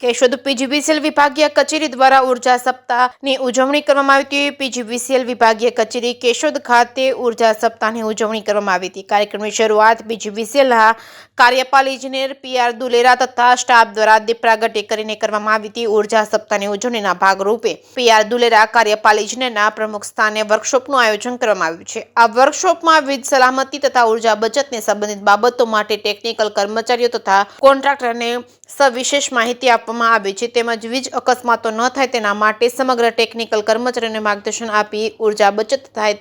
Keshod PGVCL વિભાગીય કચેરી દ્વારા ઉર્જા સપ્તાહની ઉજવણી કરવામાં આવી હતી। પીજીવીસીએલ વિભાગીય કચેરી કેશોદ ખાતે ઉર્જા સપ્તાહની ઉજવણી કરવામાં આવી હતી। કાર્યક્રમની શરૂઆત પીજીવીસીએલના કાર્યપાલ ઇજનેર પીઆર દુલેરા તથા સ્ટાફ દ્વારા દીપ પ્રાગટ્ય કરીને કરવામાં આવી હતી। ઉર્જા સપ્તાહની ઉજવણીના ભાગરૂપે પીઆર દુલેરા કાર્યપાલ ઇજનેરના પ્રમુખ સ્થાને વર્કશોપનું આયોજન કરવામાં આવ્યું છે। આ વર્કશોપમાં વીજ સલામતી તથા ઉર્જા બચતને સંબંધિત બાબતો માટે ટેકનિકલ કર્મચારીઓ તથા કોન્ટ્રાક્ટરને સવિશેષ માહિતી આપવામાં આવે છે, તેમજ વીજ અકસ્માતો ન થાય તેના માટે સમગ્ર ટેકનિકલ કર્મચારીઓને માર્ગદર્શન આપી ઉર્જા બચત થાય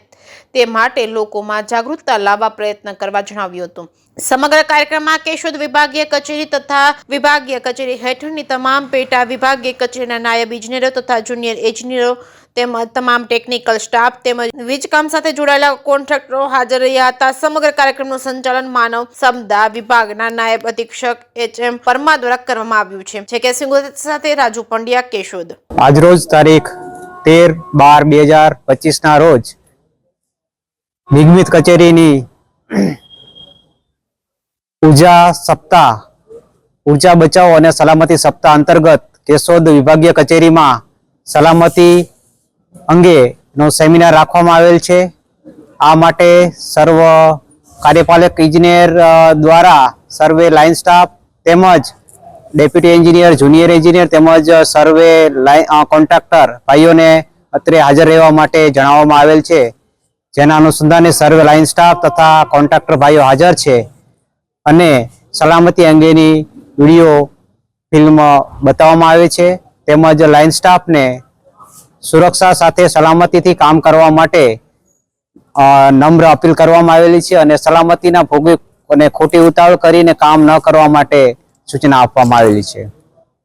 તે માટે લોકોમાં જાગૃતતા લાવવા પ્રયત્ન કરવા જણાવ્યું હતું। સમગ્ર કાર્યક્રમમાં કેશોદ વિભાગીય કચેરી તથા વિભાગીય કચેરી હેઠળની તમામ પેટા વિભાગીય કચેરીના નાયબ ઇજનેરો તથા જુનિયર એન્જિનિયરો તેમજ તમામ ટેકનિકલ સ્ટાફ તેમજ વીજકામ સાથે જોડાયેલા કોન્ટ્રાક્ટરો હાજર રહ્યા હતા। સમગ્ર કાર્યક્રમનું સંચાલન માનવ સંપદા વિભાગના નાયબ અધિક્ષક એચ.એમ. પરમાર દ્વારા કરવામાં આવ્યું છે। સાથે રાજુ પંડ્યા, કેશોદ। આજરોજ તારીખ 13/12/2025 ના રોજ નિગમિત કચેરીની ઉર્જા સપ્તાહ ઉર્જા બચાવ અને સલામતી સપ્તાહ અંતર્ગત કેશોદ વિભાગીય કચેરીમાં સલામતી અંગેનો સેમિનાર રાખવામાં આવેલ છે। આ માટે સર્વ કાર્યપાલક ઇજનેર દ્વારા સર્વે લાઇન સ્ટાફ તેમજ ડેપ્યુટી એન્જિનિયર, જુનિયર એન્જિનિયર તેમજ સર્વે કોન્ટ્રાક્ટર ભાઈઓને અત્રે હાજર રહેવા માટે જણાવવામાં આવેલ છે, જેના અનુસંધાને સર્વે લાઇન સ્ટાફ તથા કોન્ટ્રાક્ટર ભાઈઓ હાજર છે અને સલામતી અંગેની વિડીયો ફિલ્મ બતાવવામાં આવે છે, તેમજ લાઇન સ્ટાફને સુરક્ષા સાથે સલામતીથી કામ કરવા માટે નમ્ર અપીલ કરવામાં આવેલી છે અને સલામતીના ભોગે અને ખોટી ઉતાવળ કરીને કામ ન કરવા માટે સૂચના આપવામાં આવેલી છે।